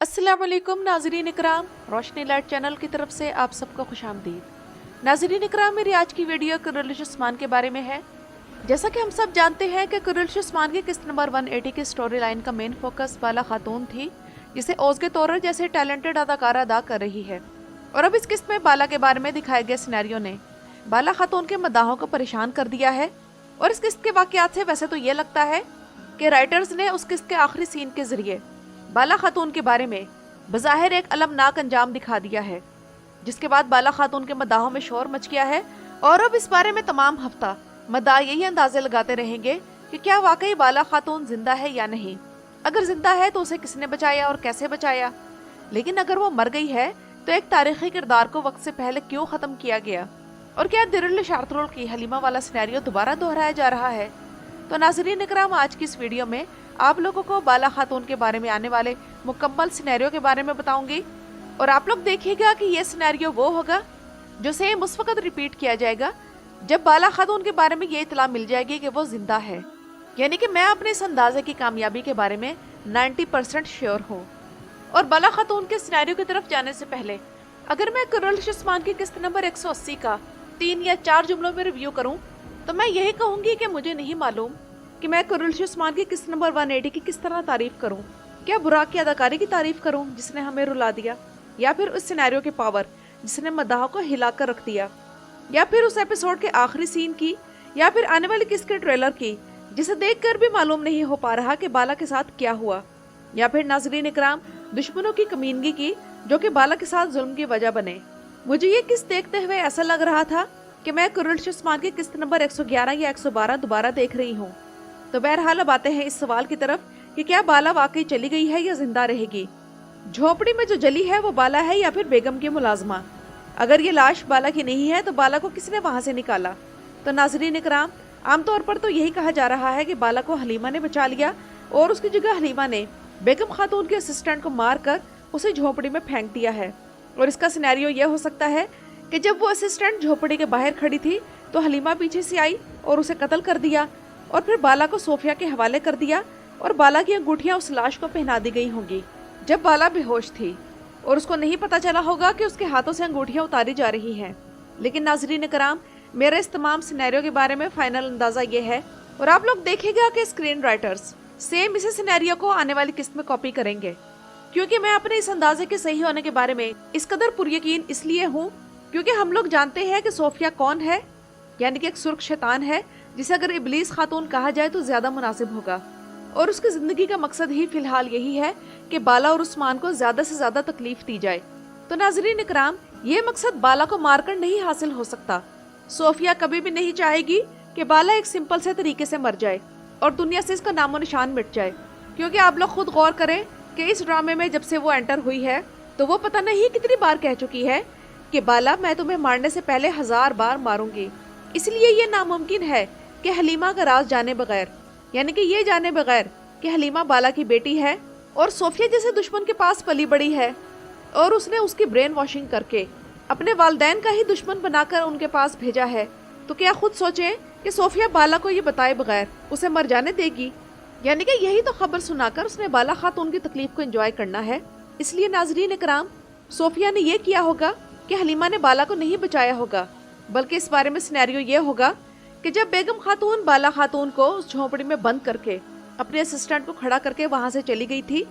अस्सलाम वालेकुम नाज़रीन इकराम, रोशनी लाइट चैनल की तरफ से आप सबको खुशामदीद। नाज़रीन इकराम, मेरी आज की वीडियो कुरैश उस्मान के बारे में है। जैसा कि हम सब जानते हैं कि कुरैश उस्मान की किस्त नंबर 180 की स्टोरी लाइन का मेन फोकस बाला खातून थी, जिसे ओज़गे तोरर जैसे टैलेंटेड अदाकारा अदा कर रही है। और अब इस किस्त में बाला के बारे में दिखाए गए सिनेरियो ने बाला खातून के मद्दाहों को परेशान कर दिया है। और इस किस्त के वाक़यात से वैसे तो ये लगता है कि राइटर्स ने उस किस्त के आखिरी सीन के जरिए बाला खातून के बारे में बज़ाहिर एक अलमनाक अंजाम दिखा दिया है, जिसके बाद बाला खातून के मद्दाहों में शोर मच गया है। और अब इस बारे में तमाम हफ्ता मद्दाह यही अंदाजे लगाते रहेंगे कि क्या वाकई बाला खातून जिंदा है या नहीं। अगर जिंदा है तो उसे किसने बचाया और कैसे बचाया, लेकिन अगर वो मर गई है तो एक तारीखी किरदार को वक्त से पहले क्यों ख़त्म किया गया, और क्या दिरुल शार्तरोल की हलीमा वाला सिनेरियो दोबारा दोहराया जा रहा है। तो नाज़रीन इकराम, आज की इस वीडियो में आप लोगों को बाला खातून के बारे में आने वाले मुकम्मल सिनेरियो के बारे में बताऊंगी। और आप लोग देखिएगा कि ये सिनेरियो वो होगा जो सेम उस वक्त रिपीट किया जाएगा जब बाला खातून के बारे में ये इतला मिल जाएगी कि वो जिंदा है। यानी कि मैं अपने इस अंदाजे की कामयाबी के बारे में 90% श्योर हूँ। और बाला खातून के सिनेरियो की तरफ जाने से पहले अगर मैं कुरैश उस्मान की किस्त नंबर 180 का 3 या 4 जुमलों में रिव्यू करूँ तो मैं यही कहूँगी कि मुझे नहीं मालूम कि मैं कुरैश उस्मान की किस्त नंबर 180 की किस तरह तारीफ करूं। क्या बुराक की अदाकारी की तारीफ करूं जिसने हमें रुला दिया, या फिर उस सिनेरियो के पावर जिसने मद्दाह को हिला कर रख दिया, या फिर उस एपिसोड के आखिरी सीन की, या फिर आने वाली किस्त के ट्रेलर की जिसे देखकर भी मालूम नहीं हो पा रहा कि बाला के साथ क्या हुआ, या फिर नाज़रीन इकराम दुश्मनों की कमीनगी की जो कि बाला के साथ जुल्म की वजह बने। मुझे ये किस्त देखते हुए ऐसा लग रहा था कि मैं कुरैश उस्मान की किस्त नंबर 111 या 112 दोबारा देख रही हूँ। तो बहरहाल अब आते हैं इस सवाल की तरफ कि क्या बाला वाकई चली गई है या जिंदा रहेगी। झोपड़ी में जो जली है वो बाला है या फिर बेगम की मुलाजमा। अगर ये लाश बाला की नहीं है तो बाला को किसने वहां से निकाला। तो नाज़रीन इकराम, आमतौर पर तो यही कहा जा रहा है कि बाला को हलीमा ने बचा लिया और उसकी जगह हलीमा ने बेगम खातून के असिस्टेंट को मार कर उसे झोपड़ी में फेंक दिया है। और इसका सिनेरियो यह हो सकता है कि जब वो असिस्टेंट झोपड़ी के बाहर खड़ी थी तो हलीमा पीछे से आई और उसे कत्ल कर दिया, और फिर बाला को सोफिया के हवाले कर दिया और बाला की अंगूठियां उस लाश को पहना दी गई होंगी जब बाला बेहोश थी, और उसको नहीं पता चला होगा कि उसके हाथों से अंगूठियां उतारी जा रही हैं। लेकिन नाज़रीन इकराम, मेरे इस तमाम सिनेरियो के बारे में फाइनल अंदाजा ये है, और आप लोग देखेगा कि स्क्रीन राइटर्स सेम इसी सिनेरियो को आने वाली किस्त में कॉपी करेंगे, क्योंकि मैं अपने इस अंदाजे के सही होने के बारे में इस कदर पुरयकीन इसलिए हूँ क्योंकि हम लोग जानते हैं कि सोफिया कौन है, यानी कि एक सुर्ख शैतान है जिसे अगर इब्लीस खातून कहा जाए तो ज्यादा मुनासिब होगा। और उसकी जिंदगी का मकसद ही फिलहाल यही है कि बाला और उस्मान को ज्यादा से ज्यादा तकलीफ दी जाए। तो नाज़रीन इकराम, ये मकसद बाला को मारकर नहीं हासिल हो सकता। सोफिया कभी भी नहीं चाहेगी कि बाला एक सिंपल से तरीके से मर जाए और दुनिया से इसका नामो निशान मिट जाए, क्योंकि आप लोग खुद गौर करें कि इस ड्रामे में जब से वो एंटर हुई है तो वो पता नहीं कितनी बार कह चुकी है कि बाला, मैं तुम्हें मारने से पहले 1000 बार मारूंगी। इसलिए ये नामुमकिन है कि हलीमा का राज जाने बगैर, यानी कि ये जाने बगैर कि हलीमा बाला की बेटी है और सोफिया जैसे दुश्मन के पास पली बड़ी है, और उसने उसकी ब्रेन वॉशिंग करके अपने वालिदैन का ही दुश्मन बनाकर उनके पास भेजा है, तो क्या खुद सोचें कि सोफिया बाला को ये बताए बगैर उसे मर जाने देगी। यानी कि यही तो खबर सुनाकर उसने बाला खातून की तकलीफ को एंजॉय करना है। इसलिए नाज़रीन इकराम, सोफिया ने यह किया होगा कि हलीमा ने बाला को नहीं बचाया होगा, बल्कि इस बारे में सिनेरियो ये होगा कि जब बेगम खातून बाला खातून को उस झोपड़ी में बंद करके अपने असिस्टेंट को खड़ा करके वहां से चली गई थी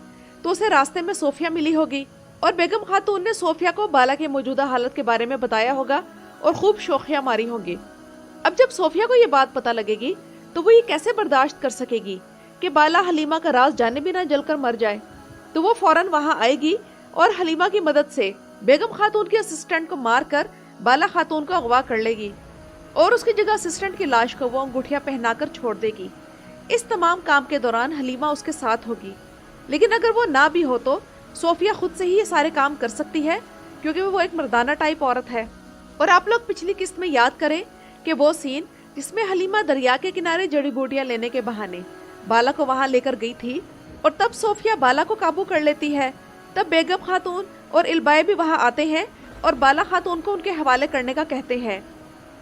तो उसे रास्ते में सोफिया मिली होगी, और बेगम खातून ने सोफिया को बाला के मौजूदा हालत के बारे में बताया होगा और खूब शोखियां मारी होंगी। अब जब सोफिया को ये बात पता लगेगी तो वो ये कैसे बर्दाश्त कर सकेगी कि बाला हलीमा का राज जाने बिना जलकर मर जाए। तो वो फौरन वहां आएगी और हलीमा की मदद से बेगम खातून के असिस्टेंट को मार कर बाला खातून को अगवा कर लेगी, और उसकी जगह असिस्टेंट की लाश को वो अंगूठियां पहनाकर छोड़ देगी। इस तमाम काम के दौरान हलीमा उसके साथ होगी, लेकिन अगर वो ना भी हो तो सोफिया खुद से ही ये सारे काम कर सकती है, क्योंकि वो एक मर्दाना टाइप औरत है। और आप लोग पिछली किस्त में याद करें कि वो सीन जिसमें हलीमा दरिया के किनारे जड़ी बूटियां लेने के बहाने बाला को वहां लेकर गई थी, और तब सोफिया बाला को काबू कर लेती है, तब बेगम खातून और इल्बाई भी वहां आते हैं और बाला खातून को उनके हवाले करने का कहते हैं।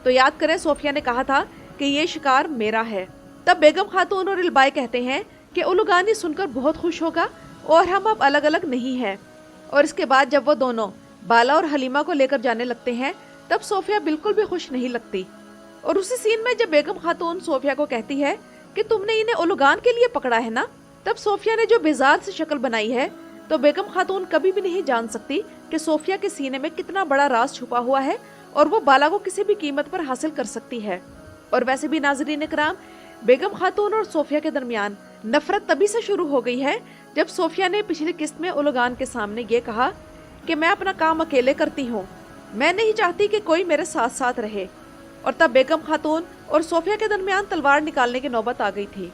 तो याद करें, सोफिया ने कहा था कि ये शिकार मेरा है। तब बेगम खातून और इल्बाई कहते हैं कि उलुगानी सुनकर बहुत खुश होगा और हम अब अलग अलग नहीं हैं। और इसके बाद जब वो दोनों बाला और हलीमा को लेकर जाने लगते हैं तब सोफिया बिल्कुल भी खुश नहीं लगती। और उसी सीन में जब बेगम खातून सोफिया को कहती है कि तुमने इन्हें ओलुगान के लिए पकड़ा है ना, तब सोफिया ने जो बेजार सी शक्ल बनाई है, तो बेगम खातून कभी भी नहीं जान सकती कि सोफिया के सीने में कितना बड़ा राज छुपा हुआ है और वो बाला को किसी भी कीमत पर हासिल कर सकती है। और वैसे भी नाज़रीन इकराम, बेगम खातून और सोफिया के दरमियान नफरत तभी से शुरू हो गई है जब सोफिया ने पिछली किस्त में ओलुगान के सामने ये कहा कि मैं अपना काम अकेले करती हूँ, मैं नहीं चाहती कि कोई मेरे साथ साथ रहे। और तब बेगम खातून और सोफिया के दरमियान तलवार निकालने की नौबत आ गई थी।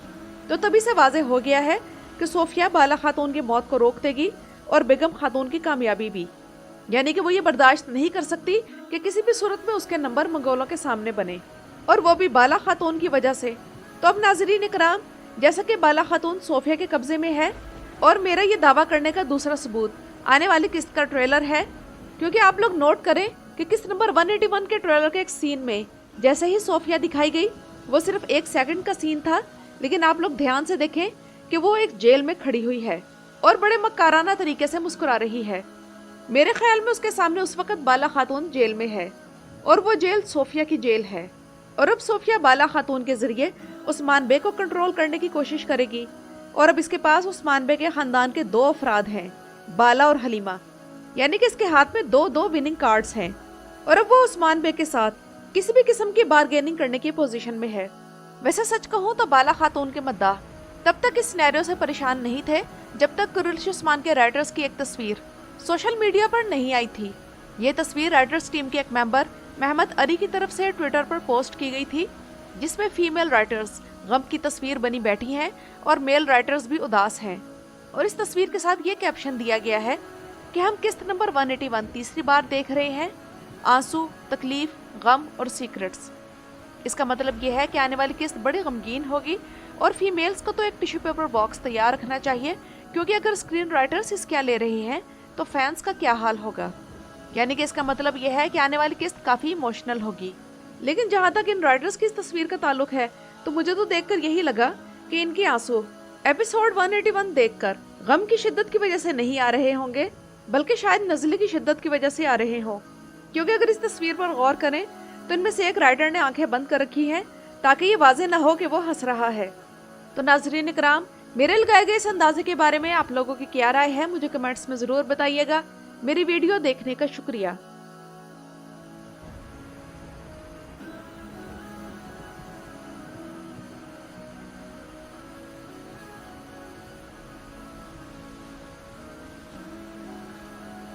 तो तभी से वाज़ेह हो गया है कि सोफिया बाला खातून की मौत को रोक देगी और बेगम खातून की कामयाबी भी। यानी कि वो ये बर्दाश्त नहीं कर सकती कि किसी भी सूरत में उसके नंबर मंगोलों के सामने बने, और वो भी बाला खातून की वजह से। तो अब नाज़रीन इकराम, जैसा कि बाला खातून सोफिया के कब्जे में है और मेरा ये दावा करने का दूसरा सबूत आने वाली किस्त का ट्रेलर है, क्योंकि आप लोग नोट करें कि किस्त नंबर 181 के ट्रेलर के एक सीन में जैसे ही सोफिया दिखाई गई, वो सिर्फ 1 सेकंड का सीन था, लेकिन आप लोग ध्यान से देखें कि वो एक जेल में खड़ी हुई है और बड़े मक्काराना तरीके से मुस्कुरा रही है। मेरे ख्याल में उसके सामने उस वक्त बाला खातून जेल में है और वो जेल सोफिया की जेल है। और अब सोफिया बाला खातून के जरिए उस्मान बे को कंट्रोल करने की कोशिश करेगी। और अब इसके पास उस्मान बे के खानदान के 2 अफराद हैं, बाला और हलीमा, यानी कि इसके हाथ में 2 विनिंग कार्ड्स हैं। और अब वो उस्मान बे के साथ किसी भी किस्म की बारगेनिंग करने की पोजीशन में है। वैसे सच कहूँ तो बाला खातून के मद्दाह तब तक इस सिनेरियो से परेशान नहीं थे जब तक कुरैशी उस्मान के राइटर्स की एक तस्वीर सोशल मीडिया पर नहीं आई थी। ये तस्वीर राइटर्स टीम के एक मेंबर महमद अली की तरफ से ट्विटर पर पोस्ट की गई थी, जिसमें फीमेल राइटर्स गम की तस्वीर बनी बैठी हैं और मेल राइटर्स भी उदास हैं। और इस तस्वीर के साथ ये कैप्शन दिया गया है कि हम किस्त नंबर 181 तीसरी बार देख रहे हैं, आंसू, तकलीफ, गम और सीक्रेट्स। इसका मतलब ये है कि आने वाली किस्त बड़ी गमगीन होगी और फीमेल्स को तो एक टिश्यू पेपर बॉक्स तैयार रखना चाहिए, क्योंकि अगर स्क्रीन राइटर्स इसके लिए रहे हैं तो फैंस का क्या हाल होगा। यानी कि इसका मतलब यह है कि आने वाली किस्त काफ़ी इमोशनल होगी। लेकिन जहाँ तक इन राइटर्स की इस तस्वीर का ताल्लुक है, तो मुझे तो देखकर यही लगा कि इनके आंसू एपिसोड 181 देखकर गम की शिद्दत की वजह से नहीं आ रहे होंगे, बल्कि शायद नज़ले की शिद्दत की वजह से आ रहे हों। क्योंकि अगर इस तस्वीर पर गौर करें तो इनमें से एक राइटर ने आंखें बंद कर रखी हैं ताकि ये वाजे ना हो कि वो हंस रहा है। तो नाज़रीन इकराम, मेरे लगाए गए इस अंदाजे के बारे में आप लोगों की क्या राय है, मुझे कमेंट्स में ज़रूर बताइएगा। मेरी वीडियो देखने का शुक्रिया।